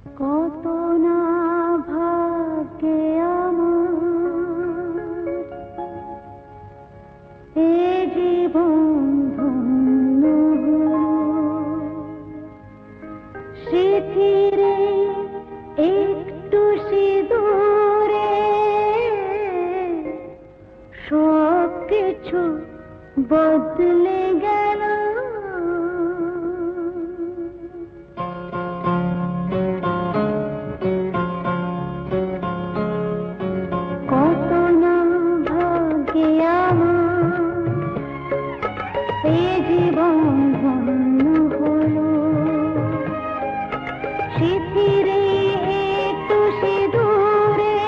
কত না ভাগ্যে আমার এ জীবন ধন্য হলো। স্মৃতিরে একটু সিঁদুরে সব কিছু বদলে গেল। কত না ভাগ্যে আমার এ জীবন ধন্য হলো। স্মৃতিরে একটু সিঁদুরে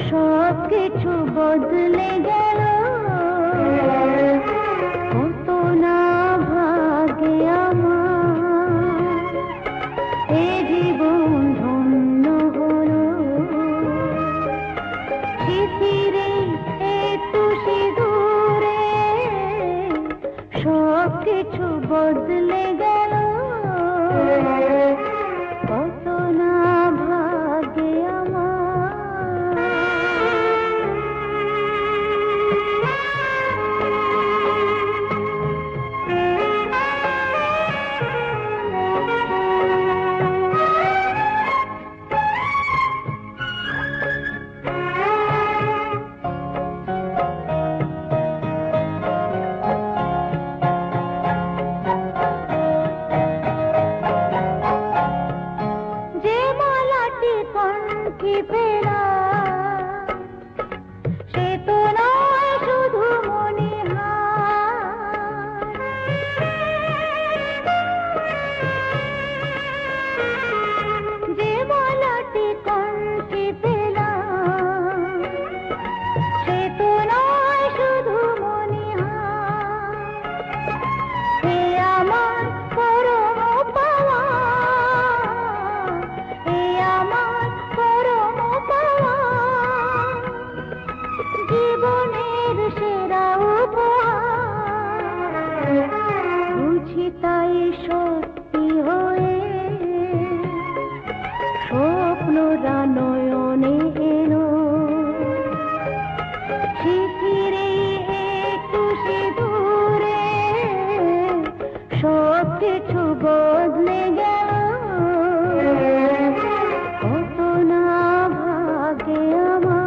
সব কিছু বদলে গেল। কত না ভাগ্যে আমার এ জীবন ধন্য হলো। স্মৃতিরে একটু সিঁদুরে সব কিছু বদলে গেল। কত না ভাগ্যে যে মালাটি কণ্ঠে পেলা সে তো নয় শুধু মণিহার। যে মালাটি কণ্ঠে পেলা সে তো নয় শুধু মণিহার। এ আমার পরম পাওয়া, এ আমার পরম পাওয়া, জীবনের সেরা উপহার। বুঝি তাই সত্যি হয়ে স্বপ্নরা নয়নে এলো। স্মৃতিরে একটু সিঁদুরে সব কিছু বদলে গেল। কত না ভাগ্যে আমার।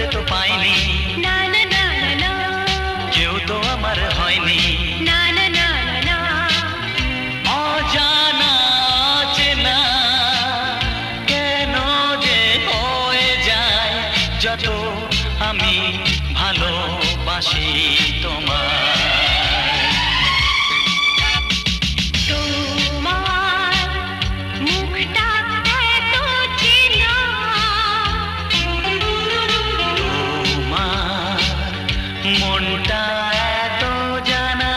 খুঁজে তো পাইনি, না না না না না, কেউ তো আমার হয়নি। না না না না না, অজানা চেনা কেন যে হয়ে যায় যত আমি ভালোবাসি তোমায়। তোমার মুখটা এত চেনা, তোমার মনটা এত জানা,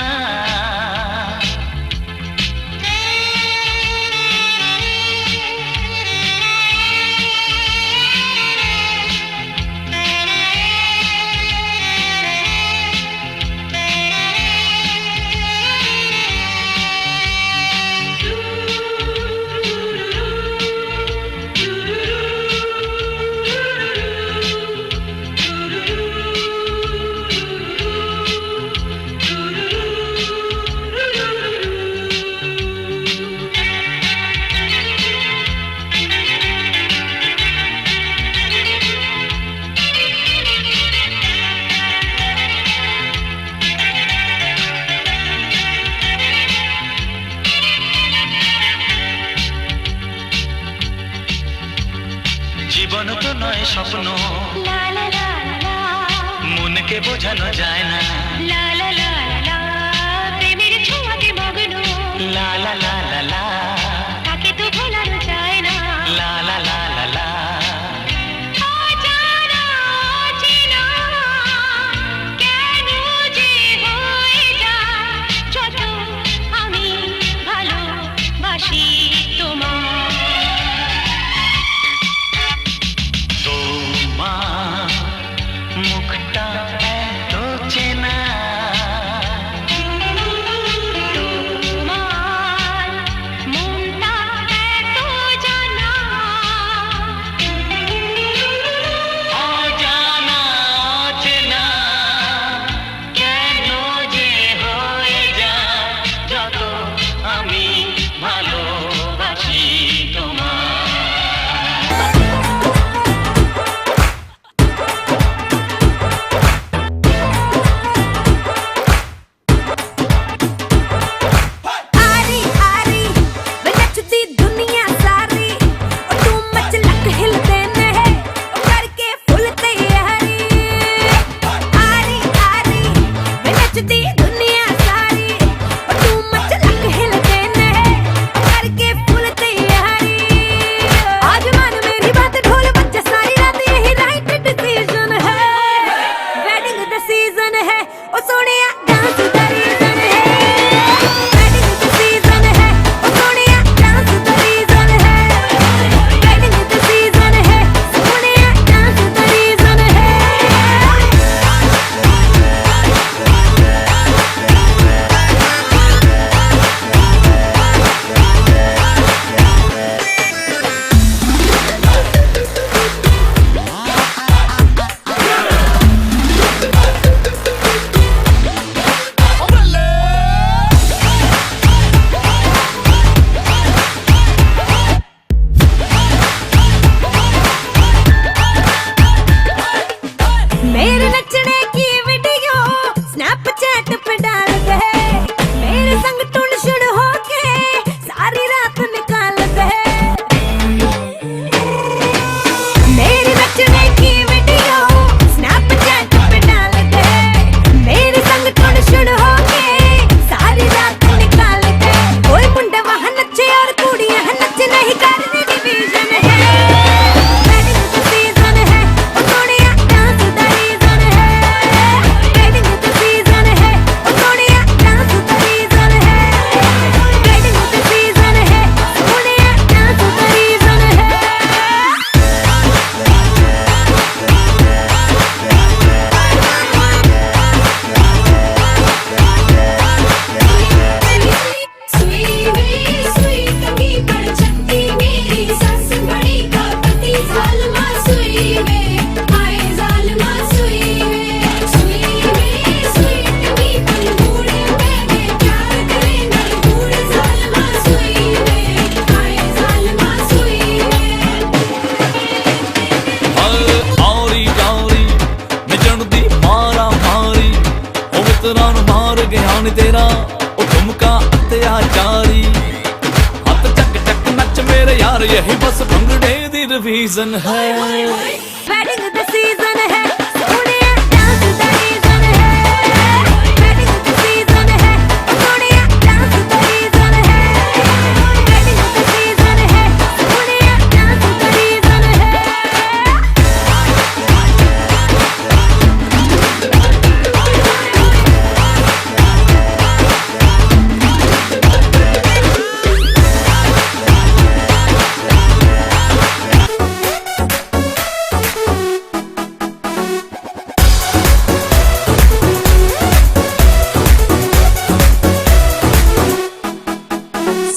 জীবন তো নয় স্বপ্ন, লা লা লা লা, মনকে বোঝানো যায় না, লা লা লা লা, প্রেমের ছোঁয়াতে মগ্ন, লা লা লা লা লা, তাকে তো ভোলানো যায় না, লা লা লা লা লা। অজানা অচেনা কেন যে হয়ে যায় যত আমি ভালোবাসি তোমায়। তোমার মুখটা এত চেনা, তোমার ਚਾਦਰਾਂ ਨੂੰ ਮਾਰ ਗਿਆ ਨੀ ਤੇਰਾ ਉਹ ਠੁਮਕਾ ਅਤਿਆਚਾਰੀ ਹੱਥ ਚੱਕ ਚੱਕ ਨੱਚ ਮੇਰੇ ਯਾਰ ਯਹੀ ਬਸ ਭੰਗੜੇ ਦੀ ਰਿਵੀਜ਼ਨ ਹੈ वेडिंग द सीजन है सोनिया डांस द रीजन है वेडिंग द सीजन है सोनिया डांस द रीजन है वेडिंग द सीजन है सोनिया डांस द रीजन है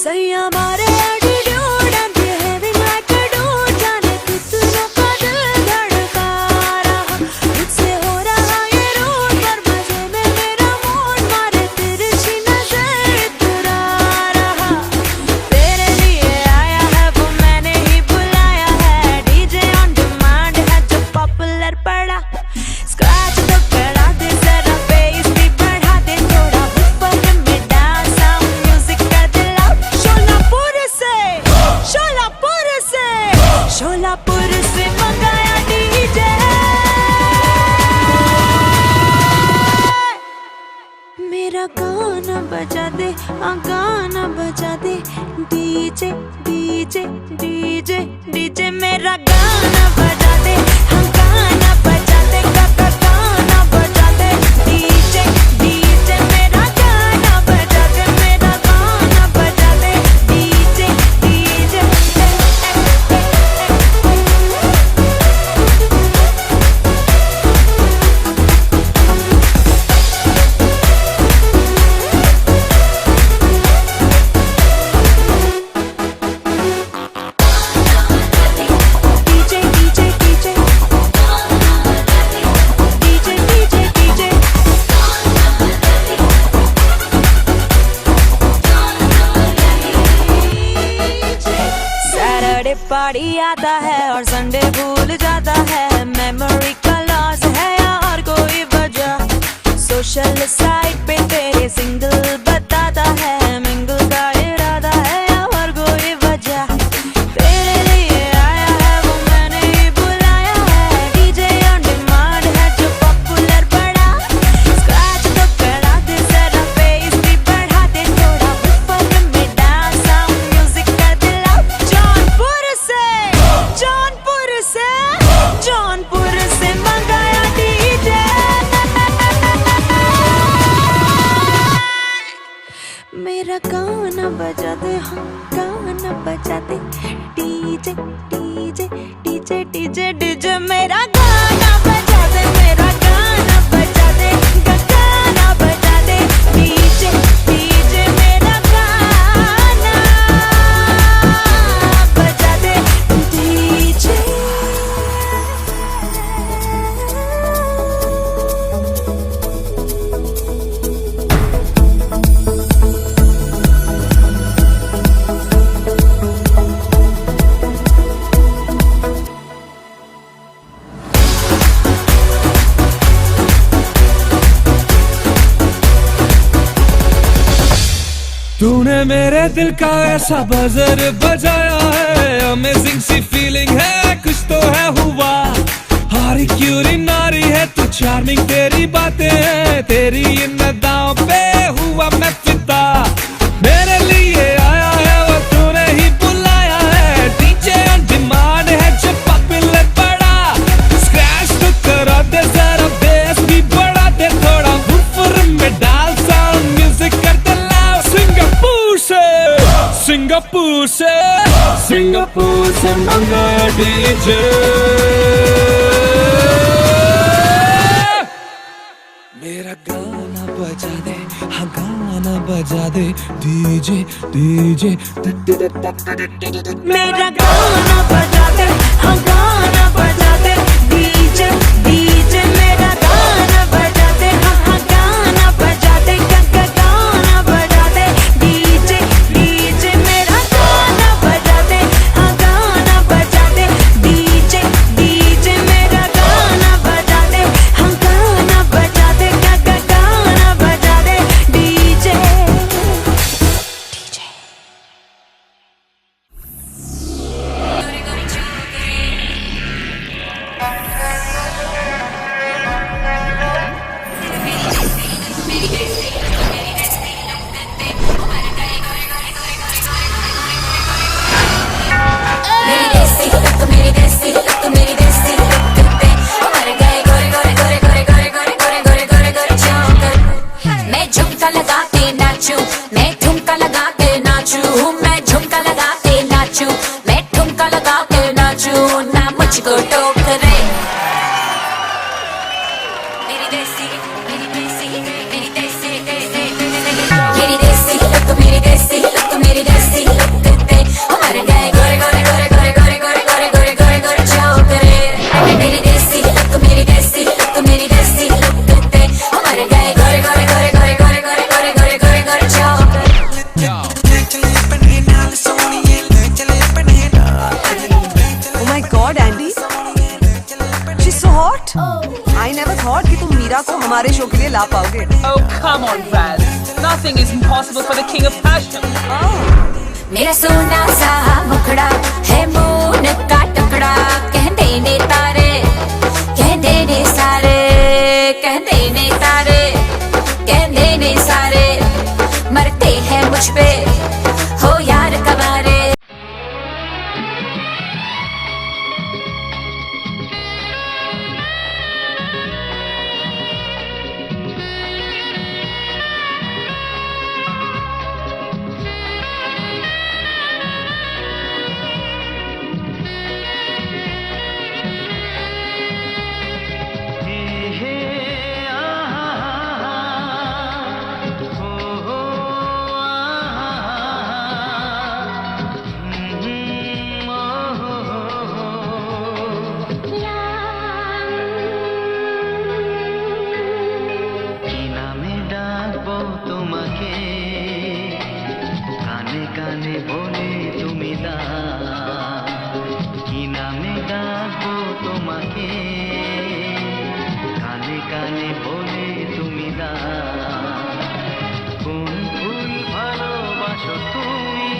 सैया मारे attitude and behaving like a dude जाने कितना का दिल धड़का रहा मुझसे हो रहा ये रूट पर मजे में मेरा मूड मारे तिरछी नजर इतरा रहा तेरे लिए आया है वो मैंने ही बुलाया है डीजे ऑन डिमांड है जो पॉपुलर पड़ा स्क्रैच तो करा दे जरा बेस भी बढ़ा दे थोड़ा ऊपर में डांस साउंड म्यूजिक कर दे लाउड शोलापुर से मंगाया डीजे मेरा गाना बजा दे गाना बजा दे डीजे डीजे डीजे डीजे मेरा गाना बजा दे गाना बजा दे गाना बजा दे डीजे डीजे मेरा गाना बजा दे मेरा गाना बजा दे DJ DJ DJ DJ DJ DJ DJ DJ Saturday party आता है और संडे भूल जाता है मेमोरी का लॉस है या और कोई वजह सोशल साइट पे तेरे सिंगल बताता है मिंगल का इरादा है या और कोई वजह तेरे लिए आया है वो मैंने ही बुलाया है डीजे ऑन डिमांड है जो पॉपुलर पड़ा स्क्रैच तो करा दे जरा बेस भी बढ़ा दे थोड़ा ऊपर में डांस साउंड म्यूजिक कर दे लाउड जौनपुर से मंगाया डीजे मेरा गाना बजा दे गाना बजा दे DJ DJ DJ DJ DJ मेरा गाना बजा दे मेरा गाना बजा दे गाना बजा दे डीजे डीजे मेरा गाना बजा दे डीजे तूने मेरे दिल का ऐसा बजर बजाया है अमेजिंग सी फीलिंग है कुछ तो है हुआ हारी क्यूरी नारी है तू चार्मिंग तेरी बातें हैं तेरी इन अदाओं पे हुआ मैं फिदा मेरे लिए आया है वो तूने ही बुलाया है डीजे ऑन डिमांड है जो पॉपुलर पड़ा स्क्रैच तो करा दे जरा बेस भी बढ़ा दे थोड़ा ऊपर में डाल साउंड म्यूजिक कर दे लाउड सिंगापुर से मंगाया डीजे मेरा गाना बजा दे गाना बजा दे डीजे डीजे मेरा गाना बजा दे गाना बजा दे डीजे डीजे मेरा गाना बजा दे गाना बजा दे गाना बजा दे डीजे डीजे मेरा गाना बजा दे गाना बजा दे डीजे डीजे मेरा गाना बजा दे गाना बजा दे गाना बजा देसी मेरी देसी मेरी देसी मेरी देसी लुक मेरी देसी लुक मेरी देसी लुक ते हमारे गए गोरे गोरे गोरे गोरे गोरे गोरे गोरे गोरे गोरे गोरे चौकरे मेरी देसी लुक मेरी देसी लुक मेरी देसी लुक ते हमारे गए गोरे गोरे गोरे गोरे गोरे गोरे गोरे गोरे गोरे गोरे चौकरे Oh my God, Andy, she's so hot. I never thought कि तुम मीरा को हमारे शो के लिए ला पाओगे. Oh, come on, Raz. Nothing is impossible for the king of passion. मेरा सोना सा मुखड़ा है मून का टुकड़ा कहते ने तारे कहते ने सारे कहते ने तारे कहते ने सारे मरते हैं मुझ पे हो यार कवारे কানে বলে তুমি দা কি নামে ডাকবো তোমাকে কানে কানে বলে তুমি দা কোন ফুল ভালোবাসো তুমি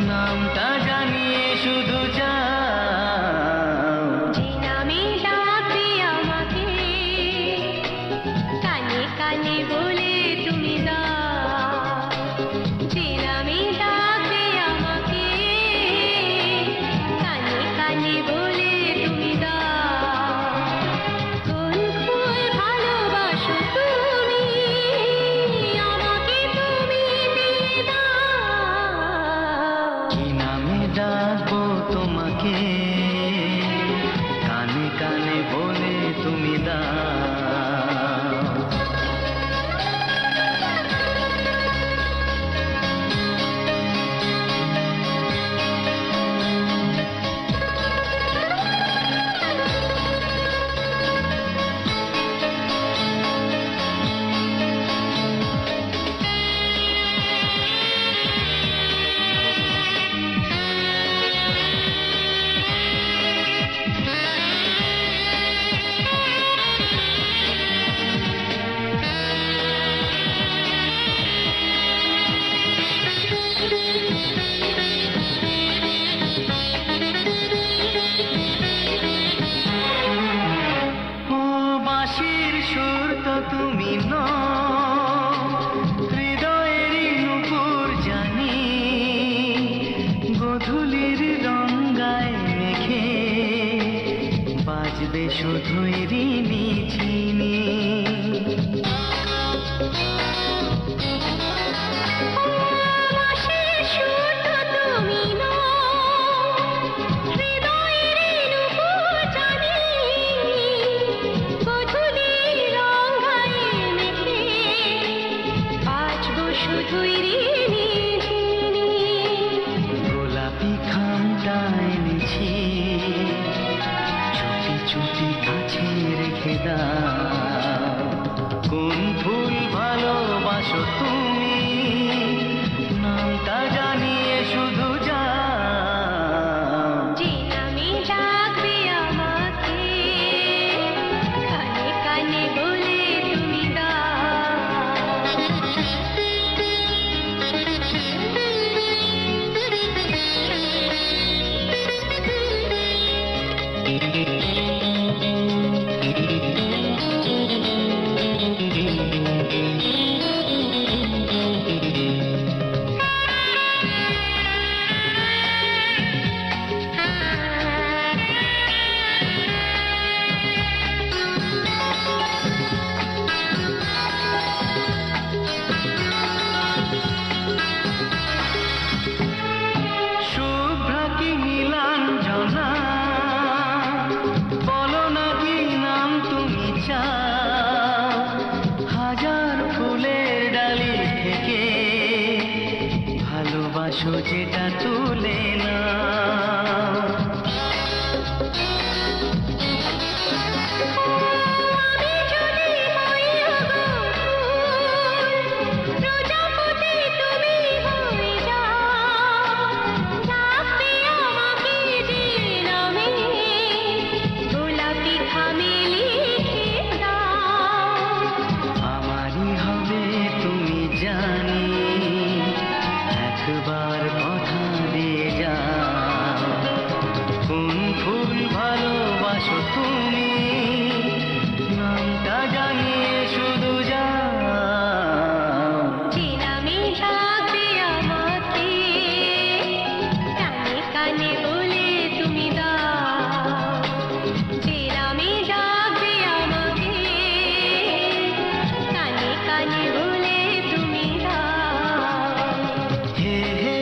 নামটা জানিয়ে শুধু যাও যে নামে ডাকবে আমাকে কানে কানে বলে তুমি দাও যে নামে ডাকবে আমাকে কানে কানে বলে তুমি দাও কোন ফুল ভালোবাসো তুমি আমাকে তুমি দিয়ে দাও কি নামে ডাকবো তোমাকে কানে কানে বলে তুমি দাও ও বাঁশির সুর তো তুমি নও হৃদয়েরই নূপুর জানি গোধূলির রঙ্গায় মেঘে বাজবে শুধুই রিনি ঝিনি বাঁশির সুর তো তুমি নও হৃদয়ের নূপুর জানি গোধূলির রঙায় মেঘে বাজবো শুধুই রিনি ঝিনি গোলাপি খামটা এনেছি চুপি চুপি কাছে রেখে দাও কোন ফুল ভালোবাসো তুমি নামটা জানিয়ে শুধু যাও যে নামে ডাকবে আমাকে কানে কানে বলে তুমি দাও যেটা তুলে না আমারই হবে তুমি জানি একবার কথা দিয়ে যাও কোন ফুল ভালোবাসো তুমি নামটা জানিয়ে শুধু যাও কানে বলে তুমি দাও যে নামে ডাকবে আমাকে কানে কানে বলে তুমি দাও হে হে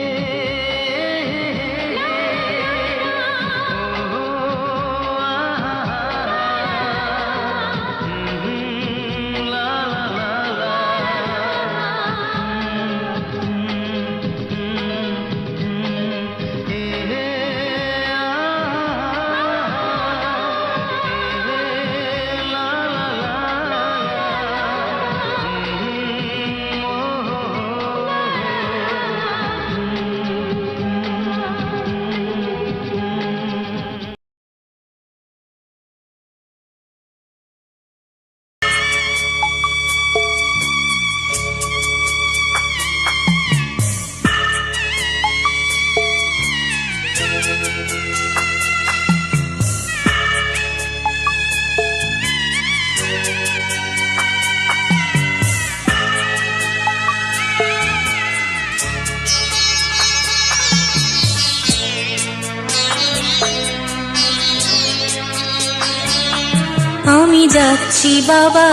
আমি যাচ্ছি বাবা,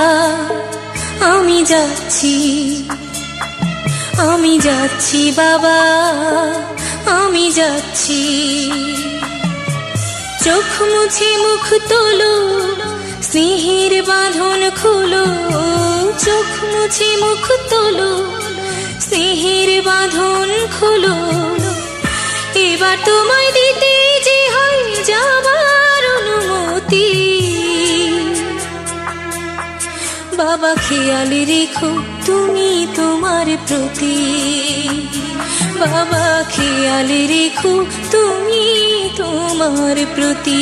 আমি যাচ্ছি, আমি যাচ্ছি বাবা, আমি যাচ্ছি। চোখ মুছে মুখ তোলো, স্নেহের বাঁধন খুলো। চোখ মুছে মুখ তোলো, স্নেহের বাঁধন খুলো। এবার তোমায় দিতে যে হয় যাবার অনুমতি। বাবা খেয়াল রেখো তুমি তোমার প্রতি। বাবা খেয়াল রেখো তুমি তোমার প্রতি।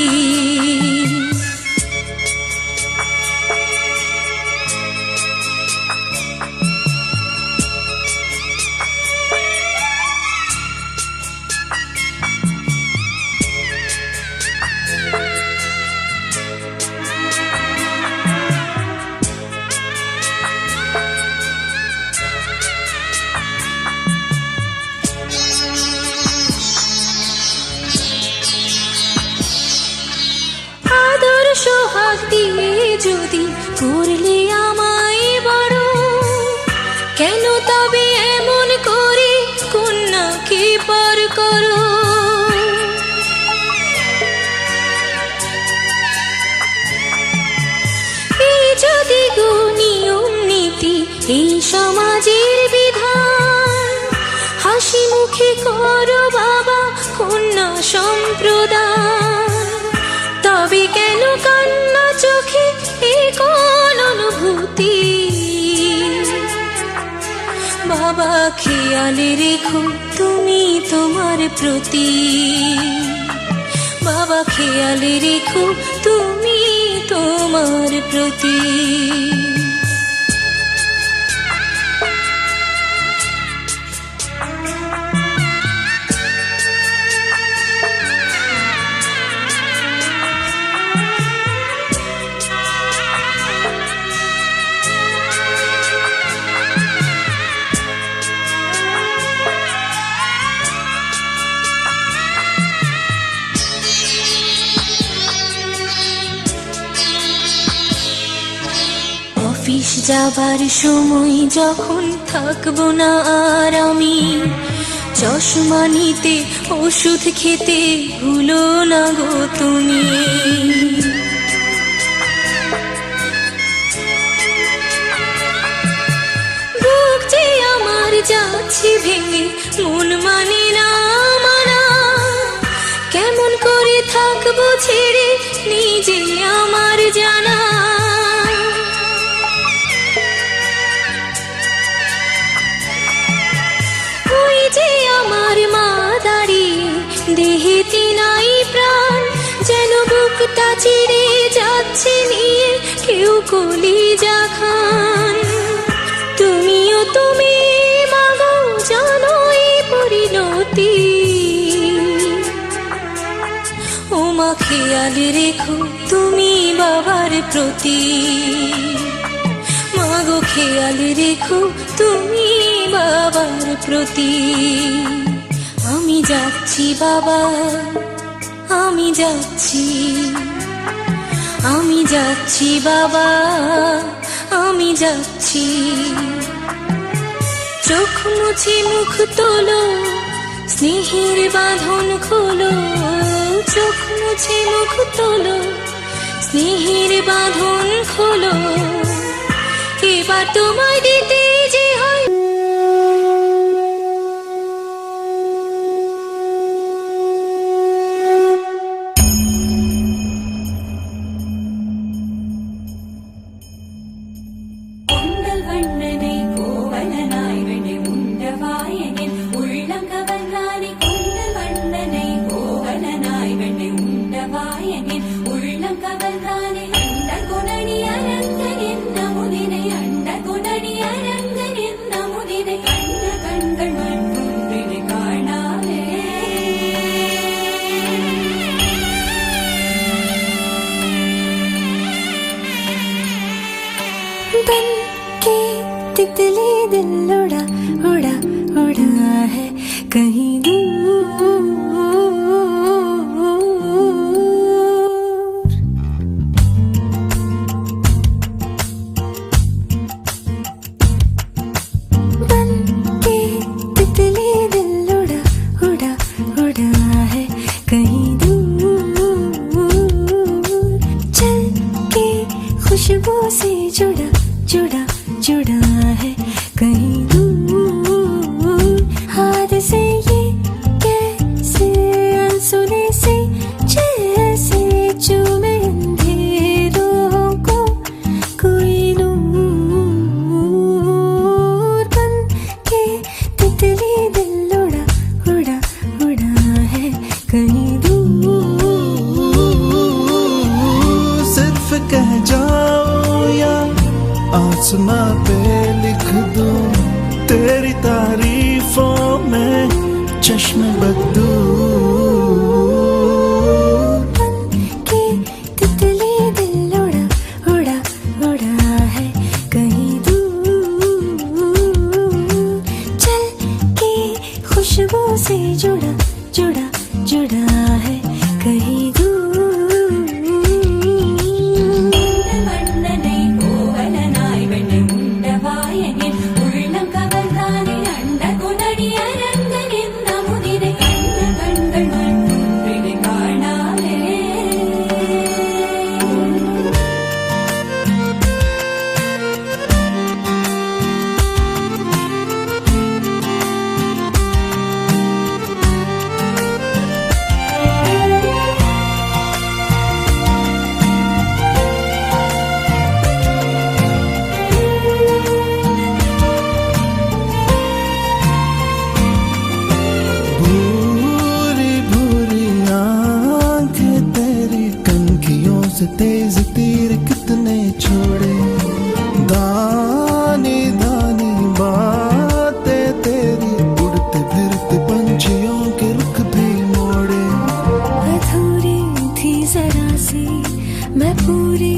সোহাগ দিয়ে যদি করলে আমায় বড়, কেন তবে এমন করে কন্যাকে পর করো? এই যদি গো নিয়ম নীতি, এই সমাজের বিধান, হাসি মুখে করো বাবা কন্যা সম্প্রদান। তবে কেন কান্না চোখে এই কোন অনুভূতি? বাবা খেয়াল রেখো তুমি তোমার প্রতি। বাবা খেয়াল রেখো তুমি তোমার প্রতি। অফিস যাবার সময় যখন থাকবো না আর আমি, চশমা নিতে ওষুধ খেতে ভুলো না গো তুমি। বুক যে আমার যাচ্ছে ভেঙে, মন মানে না চিরে যাচ্ছে নিয়ে কেউ কলিজা খান। তুমিও তুমি মাগো জানো এই পরিণতি। ও মা খেয়াল রেখো তুমি বাবার প্রতি। মাগো খেয়াল রেখো তুমি বাবার প্রতি। আমি যাচ্ছি বাবা, আমি যাচ্ছি, আমি যাচ্ছি বাবা, আমি যাচ্ছি। চোখ মুছে মুখ তোলো, স্নেহের বাঁধন খোলো। চোখ মুছে মুখ তোলো, স্নেহের বাঁধন খোলো। এবার তোমায় দিতে যে হয় വണ്ണനെ കോവലനായി വെണ്ണെ ഉണ്ടവായനിൽ ഉള്ളം കവർന്നാനെ കൊണ്ടൽ വണ്ണനെ കോവലനായി വെണ്ണെ ഉണ്ടവായനിൽ ഉള്ളം കവർന്നാനെ അണ്ട കൊണണി അരങ്കനെന്ന മുതിനെ അണ്ട കൊണണി അരങ്കനെന്ന മുതിനെ കണ്ട കൺകൾ മൺകുണ്ടിനെ കാണാവേ बन के तितली दिल उड़ा उड़ा उड़ा है कहीं दूर। बन के तितली दिल उड़ा उड़ा उड़ा है कहीं दूर। चल के खुशबू से जुड़ा जुड़ा जुड़ा है कहीं दूर। हाथ से ये कैसे अनसुने से जैसे चूमे अंधेरों को कोई नूर। बन के तितली दिल उड़ा उड़ा उड़ा है कहीं दूर। सिर्फ कह जाओ या आसमां पे लिख दूं तेरी तारीफों में चश्म बदू। के तितली दिल उड़ा उड़ा उड़ा है कहीं दूर। चल के खुशबू से जुड़ा जुड़ा जुड़ा है कहीं दूर। വണ്ണനെ കോവലനായി വെണ്ണെ ഉണ്ടവായനിൽ ഉള്ളം കവർന്നാനെ അണ്ട കൊണണി അരങ്കനെന്ന മുതിനെ കണ്ട കൺകൾ മൺകുണ്ടിനെ കാണാവേ भूरी भूरी आंखें तेरी कनखियों से तेज तीर कितने छोड़े। दानी दानी बातें तेरी उड़ते फिरते पंछियों के रुख भी मोड़े। अधूरी थी जरा सी मैं पूरी